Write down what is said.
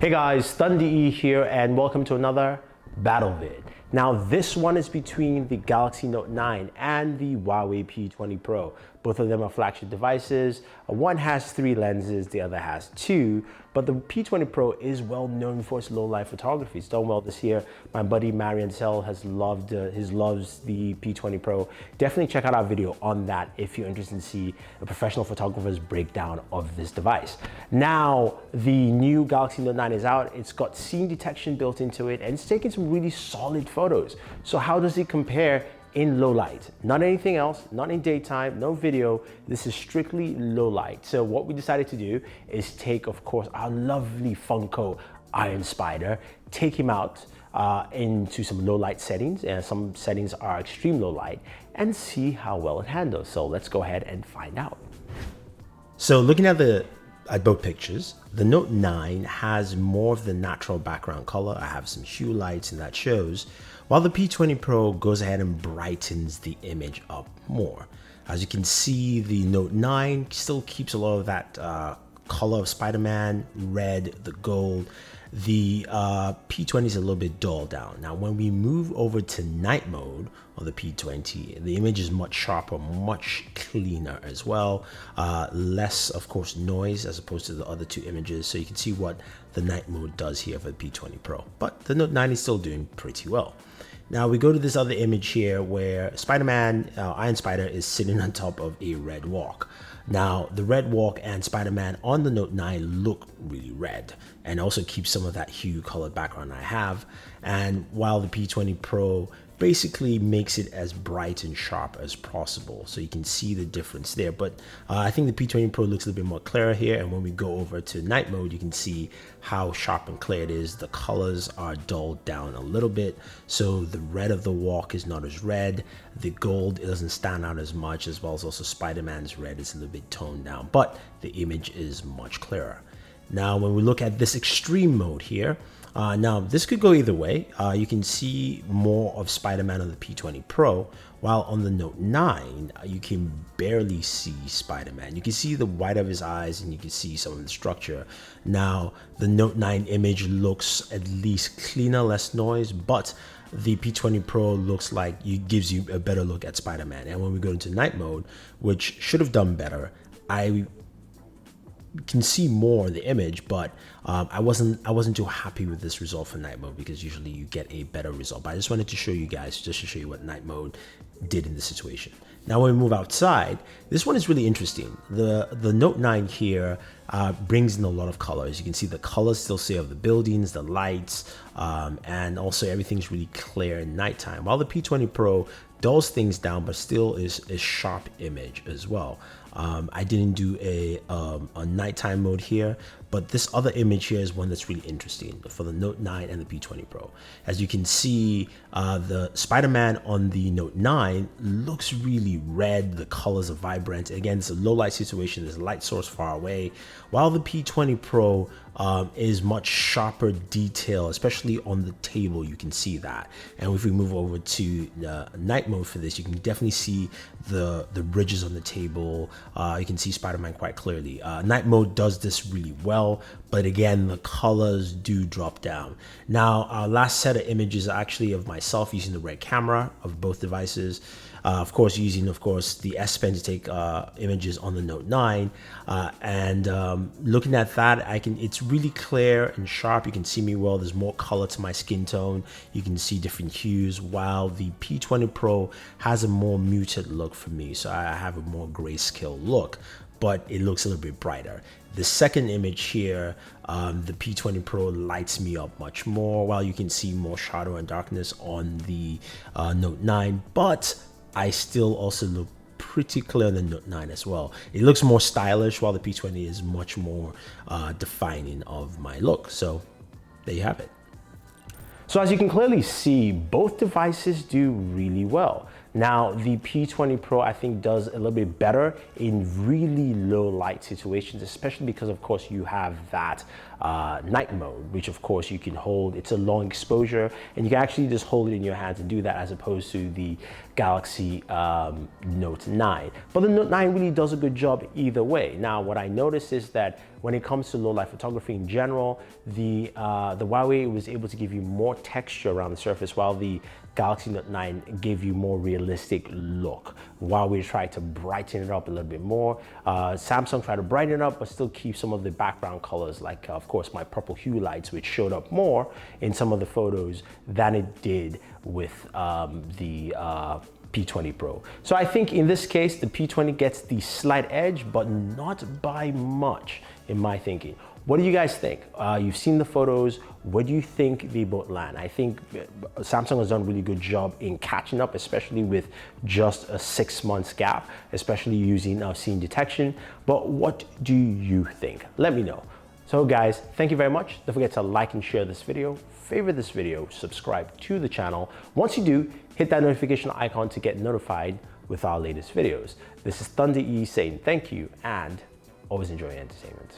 Hey guys, ThunderE here and welcome to another battle vid. Now this one is between the Galaxy Note9 and the Huawei P20 Pro. Both of them are flagship devices. One has 3 lenses, the other has 2, but the P20 Pro is well known for its low light photography. It's done well this year. My buddy Marian Sell has loves the P20 Pro. Definitely check out our video on that if you're interested to see a professional photographer's breakdown of this device. Now, the new Galaxy Note9 is out. It's got scene detection built into it and it's taking some really solid photos. So how does it compare in low light? Not anything else, not in daytime, no video. This is strictly low light. So what we decided to do is take, of course, our lovely Funko Iron Spider, take him out into some low light settings, and some settings are extreme low light, and see how well it handles. So let's go ahead and find out. So looking at both pictures, the Note9 has more of the natural background color. I have some hue lights and that shows, while the P20 Pro goes ahead and brightens the image up more. As you can see, the Note9 still keeps a lot of that color of Spider-Man, red, the gold. The P20 is a little bit dulled down. Now, when we move over to night mode on the P20, the image is much sharper, much cleaner as well. Less, of course, noise as opposed to the other 2 images. So you can see what the night mode does here for the P20 Pro. But the Note9 is still doing pretty well. Now we go to this other image here where Spider-Man, Iron Spider, is sitting on top of a red walk. Now the red walk and Spider-Man on the Note9 look really red and also keep some of that hue colored background I have. And while the P20 Pro basically makes it as bright and sharp as possible, so you can see the difference there. But I think the P20 Pro looks a little bit more clearer here, and when we go over to night mode, you can see how sharp and clear it is. The colors are dulled down a little bit, so the red of the walk is not as red, the gold, it doesn't stand out as much, as well as also Spider-Man's red is a little bit toned down, but the image is much clearer. Now when we look at this extreme mode here, now this could go either way. You can see more of Spider-Man on the P20 Pro, while on the Note9 you can barely see Spider-Man. You can see the white of his eyes and you can see some of the structure. Now the Note9 image looks at least cleaner, less noise, but the P20 Pro looks like it gives you a better look at Spider-Man. And when we go into night mode, which should have done better, I can see more in the image, but I wasn't too happy with this result for night mode, because usually you get a better result. But I just wanted to show you guys, just to show you what night mode did in this situation. Now when we move outside, this one is really interesting. The Note9 here brings in a lot of colors. You can see the colors still say of the buildings, the lights, and also everything's really clear in nighttime, while the P20 Pro dulls things down but still is a sharp image as well. I didn't do a nighttime mode here, but this other image here is one that's really interesting for the Note9 and the P20 Pro. As you can see, the Spider-Man on the Note9 looks really red. The colors are vibrant. Again, it's a low light situation. There's a light source far away, while the P20 Pro is much sharper detail, especially on the table. You can see that. And if we move over to night mode for this, you can definitely see the bridges on the table. You can see Spider-Man quite clearly. Night mode does this really well, but again, the colors do drop down. Now, our last set of images are actually of myself using the red camera of both devices. Of course, using the S Pen to take images on the Note9, and looking at that, it's really clear and sharp. You can see me well. There's more color to my skin tone. You can see different hues, while the P20 Pro has a more muted look for me. So I have a more grayscale look, but it looks a little bit brighter. The second image here, the P20 Pro lights me up much more, while you can see more shadow and darkness on the Note9, but I still also look pretty clear on the Note9 as well. It looks more stylish, while the P20 is much more defining of my look. So there you have it. So as you can clearly see, both devices do really well. Now, the P20 Pro, I think, does a little bit better in really low light situations, especially because, of course, you have that night mode, which, of course, you can hold. It's a long exposure, and you can actually just hold it in your hands and do that, as opposed to the Galaxy Note9. But the Note9 really does a good job either way. Now, what I noticed is that when it comes to low light photography in general, the Huawei was able to give you more texture around the surface, while the Galaxy Note 9 gave you more realistic look. Huawei tried to brighten it up a little bit more. Samsung tried to brighten it up, but still keep some of the background colors, like of course my purple hue lights, which showed up more in some of the photos than it did with the P20 Pro. So I think in this case, the P20 gets the slight edge, but not by much in my thinking. What do you guys think? You've seen the photos. Where do you think they both land? I think Samsung has done a really good job in catching up, especially with just a 6 months gap, especially using scene detection. But what do you think? Let me know. So guys, thank you very much. Don't forget to like and share this video, favorite this video, subscribe to the channel. Once you do, hit that notification icon to get notified with our latest videos. This is Thunder E saying thank you and always enjoy your entertainment.